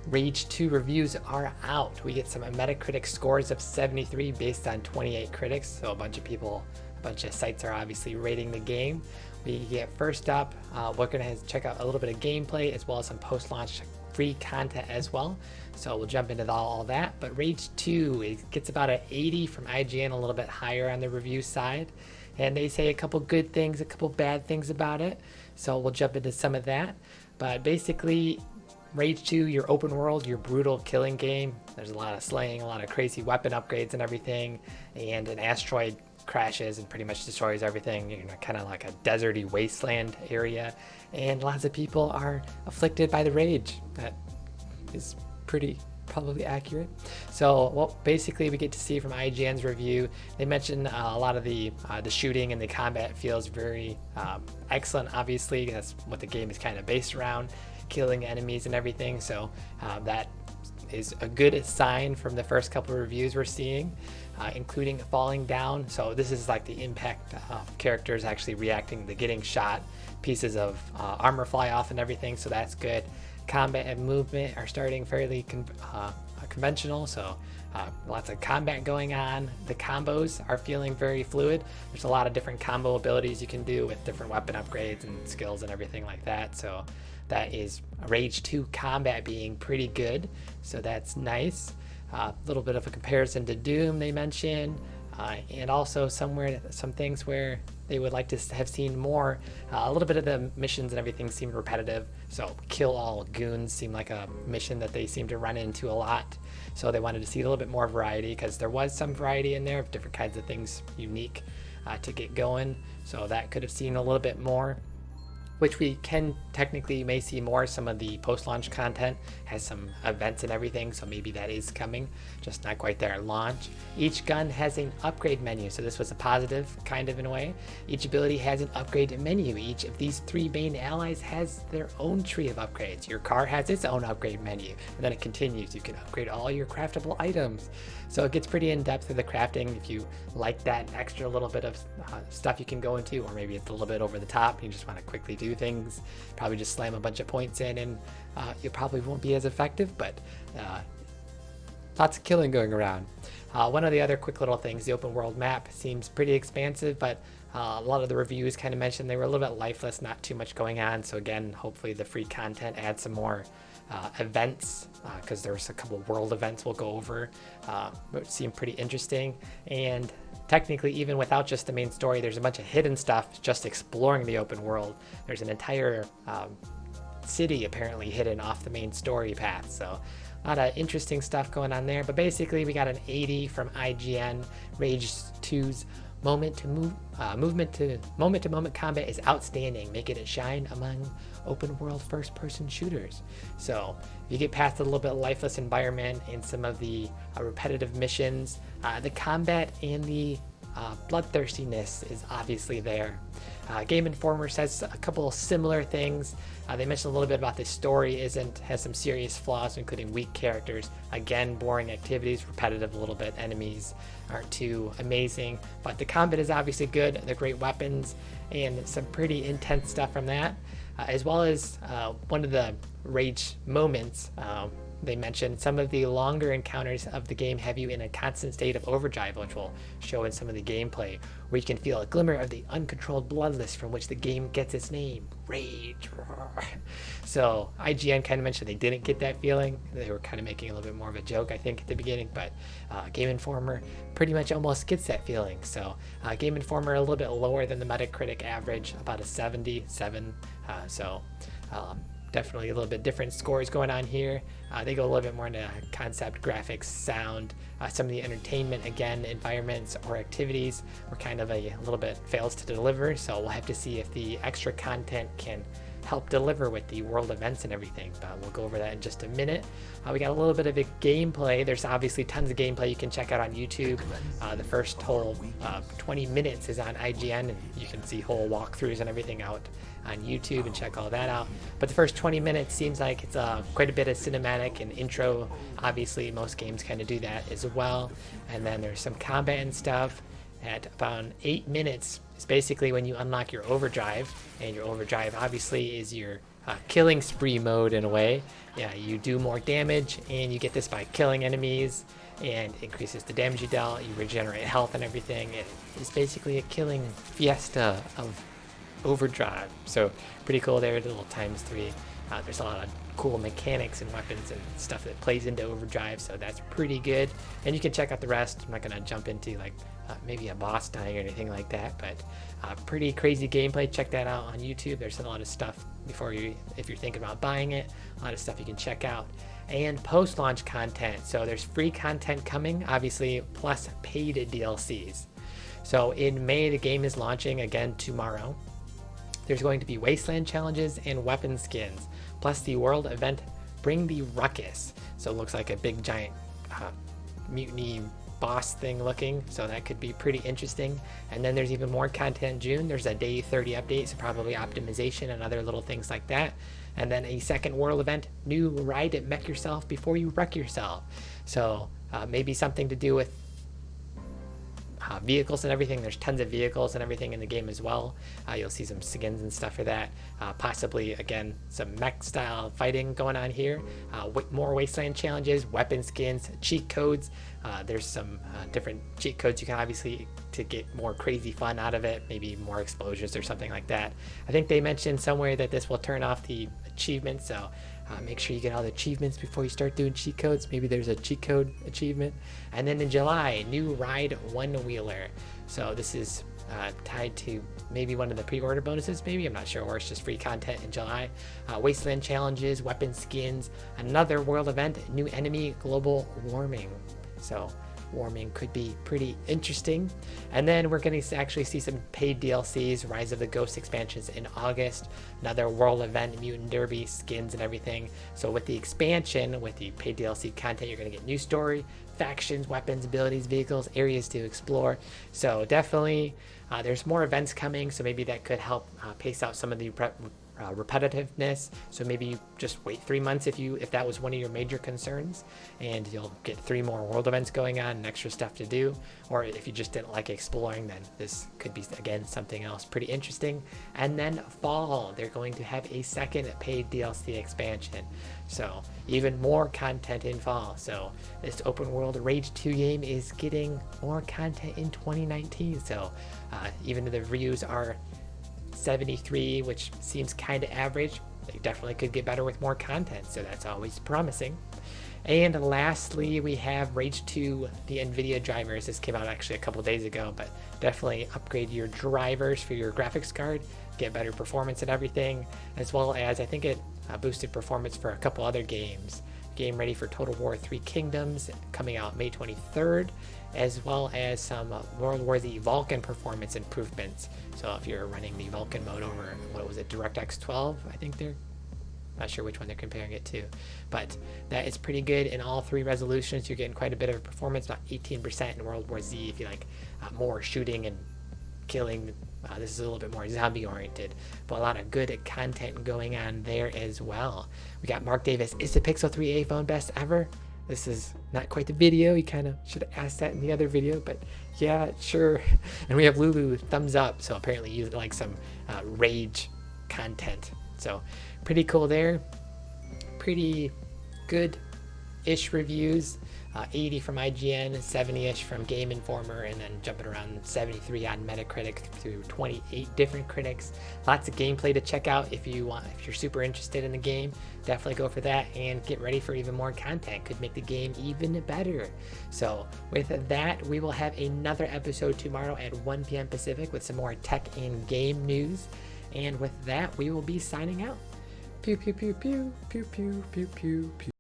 Rage 2 reviews are out. We get some Metacritic scores of 73 based on 28 critics, so a bunch of sites are obviously rating the game. We get first up, we're going to check out a little bit of gameplay as well as some post-launch free content as well. So we'll jump into all that. But Rage 2, it gets about an 80 from IGN, a little bit higher on the review side. And they say a couple good things, a couple bad things about it. So we'll jump into some of that. But basically, Rage 2, your open world, your brutal killing game. There's a lot of slaying, a lot of crazy weapon upgrades and everything. And an asteroid crashes and pretty much destroys everything. You're kind of like a deserty wasteland area. And lots of people are afflicted by the rage. That is pretty probably accurate. So well, basically we get to see from IGN's review, they mention a lot of the shooting and the combat feels very excellent. Obviously that's what the game is kind of based around, killing enemies and everything. So that is a good sign from the first couple of reviews we're seeing, including falling down. So this is like the impact of characters actually reacting to getting shot, pieces of armor fly off and everything, so that's good. Combat and movement are starting fairly conventional, so lots of combat going on. The combos are feeling very fluid. There's a lot of different combo abilities you can do with different weapon upgrades and skills and everything like that. So that is Rage 2 combat being pretty good, so that's nice. A little bit of a comparison to Doom they mention, and also some things where they would like to have seen more. A little bit of the missions and everything seemed repetitive, so kill all goons seemed like a mission that they seem to run into a lot. So they wanted to see a little bit more variety, because there was some variety in there of different kinds of things unique to get going. So that could have seen a little bit more, which we can technically may see more. Some of the post-launch content has some events and everything, so maybe that is coming, just not quite there at launch. Each gun has an upgrade menu, so this was a positive kind of in a way. Each ability has an upgrade menu. Each of these three main allies has their own tree of upgrades. Your car has its own upgrade menu, and then it continues. You can upgrade all your craftable items. So it gets pretty in-depth with the crafting. If you like that extra little bit of stuff you can go into, or maybe it's a little bit over the top, you just want to quickly do things, probably just slam a bunch of points in, and you probably won't be as effective, but lots of killing going around. One of the other quick little things, the open world map seems pretty expansive, but a lot of the reviews kind of mentioned they were a little bit lifeless, not too much going on. So again, hopefully the free content adds some more events, because there's a couple world events we'll go over, which seem pretty interesting. And technically, even without just the main story, there's a bunch of hidden stuff just exploring the open world. There's an entire city apparently hidden off the main story path, so a lot of interesting stuff going on there. But basically we got an 80 from IGN. Rage 2's moment to moment combat is outstanding, making it shine among open world first person shooters. So if you get past a little bit lifeless environment and some of the repetitive missions, the combat and the bloodthirstiness is obviously there. Game Informer says a couple of similar things. They mentioned a little bit about the story has some serious flaws, including weak characters, again boring activities, repetitive a little bit, enemies aren't too amazing, but the combat is obviously good. They're great weapons and some pretty intense stuff from that, as well as one of the rage moments. They mentioned some of the longer encounters of the game have you in a constant state of overdrive, which will show in some of the gameplay, where you can feel a glimmer of the uncontrolled bloodlust from which the game gets its name, rage. So IGN kind of mentioned they didn't get that feeling. They were kind of making a little bit more of a joke, I think, at the beginning, but Game Informer pretty much almost gets that feeling. So Game Informer a little bit lower than the Metacritic average, about a 77. Definitely a little bit different scores going on here. They go a little bit more into concept, graphics, sound, some of the entertainment, again, environments or activities were kind of a little bit fails to deliver. So we'll have to see if the extra content can help deliver with the world events and everything, but we'll go over that in just a minute. We got a little bit of a gameplay. There's obviously tons of gameplay you can check out on YouTube. The first whole 20 minutes is on IGN, and you can see whole walkthroughs and everything out on YouTube and check all that out. But the first 20 minutes seems like it's quite a bit of cinematic and intro. Obviously most games kind of do that as well, and then there's some combat and stuff. At about 8 minutes is basically when you unlock your overdrive, and your overdrive obviously is your killing spree mode in a way. Yeah, you do more damage, and you get this by killing enemies, and increases the damage you dealt. You regenerate health and everything. It is basically a killing fiesta of overdrive. So pretty cool there, the little ×3. There's a lot of cool mechanics and weapons and stuff that plays into overdrive, so that's pretty good. And you can check out the rest. I'm not gonna jump into like maybe a boss dying or anything like that, but pretty crazy gameplay. Check that out on YouTube. There's a lot of stuff if you're thinking about buying it, a lot of stuff you can check out. And post-launch content, so there's free content coming, obviously, plus paid DLCs. So in May, the game is launching again tomorrow. There's going to be wasteland challenges and weapon skins, plus the world event Bring the Ruckus. So it looks like a big giant mutiny boss thing looking, so that could be pretty interesting. And then there's even more content in June. There's a day 30 update, so probably optimization and other little things like that. And then a second world event, new ride at Mech Yourself Before You Wreck Yourself. So maybe something to do with vehicles and everything. There's tons of vehicles and everything in the game as well. You'll see some skins and stuff for that. Possibly, again, some mech style fighting going on here. More wasteland challenges, weapon skins, cheat codes. There's some different cheat codes you can obviously to get more crazy fun out of it, maybe more explosions or something like that. I think they mentioned somewhere that this will turn off the achievements, so make sure you get all the achievements before you start doing cheat codes. Maybe there's a cheat code achievement. And then in July, new ride one-wheeler. So this is tied to maybe one of the pre-order bonuses, maybe, I'm not sure, or it's just free content in July. Wasteland challenges, weapon skins, another world event, new enemy, global warming. So warming could be pretty interesting. And then we're going to actually see some paid DLCs, Rise of the Ghost expansions in August, another world event, Mutant Derby, skins and everything. So with the expansion, with the paid DLC content, you're going to get new story, factions, weapons, abilities, vehicles, areas to explore. So definitely there's more events coming, so maybe that could help pace out some of the repetitiveness. So maybe you just wait 3 months if that was one of your major concerns, and you'll get 3 more world events going on and extra stuff to do. Or if you just didn't like exploring, then this could be, again, something else pretty interesting. And then fall, they're going to have a second paid DLC expansion, so even more content in fall. So this open world Rage 2 game is getting more content in 2019. So even though the reviews are 73, which seems kind of average, they definitely could get better with more content, so that's always promising. And lastly, we have Rage 2, the NVIDIA drivers. This came out actually a couple days ago, but definitely upgrade your drivers for your graphics card, get better performance and everything, as well as I think it boosted performance for a couple other games. Game ready for Total War 3 Kingdoms coming out May 23rd, as well as some World War Z Vulkan performance improvements. So if you're running the Vulkan mode over, what was it, DirectX 12, I think they're, not sure which one they're comparing it to, but that is pretty good in all 3 resolutions. You're getting quite a bit of performance, about 18% in World War Z if you like more shooting and killing. This is a little bit more zombie oriented, but a lot of good content going on there as well. We got Mark Davis, is the Pixel 3a phone best ever? This is not quite the video. You kind of should have asked that in the other video, but yeah, sure. And we have Lulu, thumbs up. So apparently you like some Rage content. So pretty cool there. Pretty good-ish reviews. 80 from IGN, 70-ish from Game Informer, and then jumping around 73 on Metacritic through 28 different critics. Lots of gameplay to check out if you're super interested in the game. Definitely go for that and get ready for even more content. Could make the game even better. So with that, we will have another episode tomorrow at 1 p.m. Pacific with some more tech and game news. And with that, we will be signing out. Pew pew pew pew pew pew pew pew pew.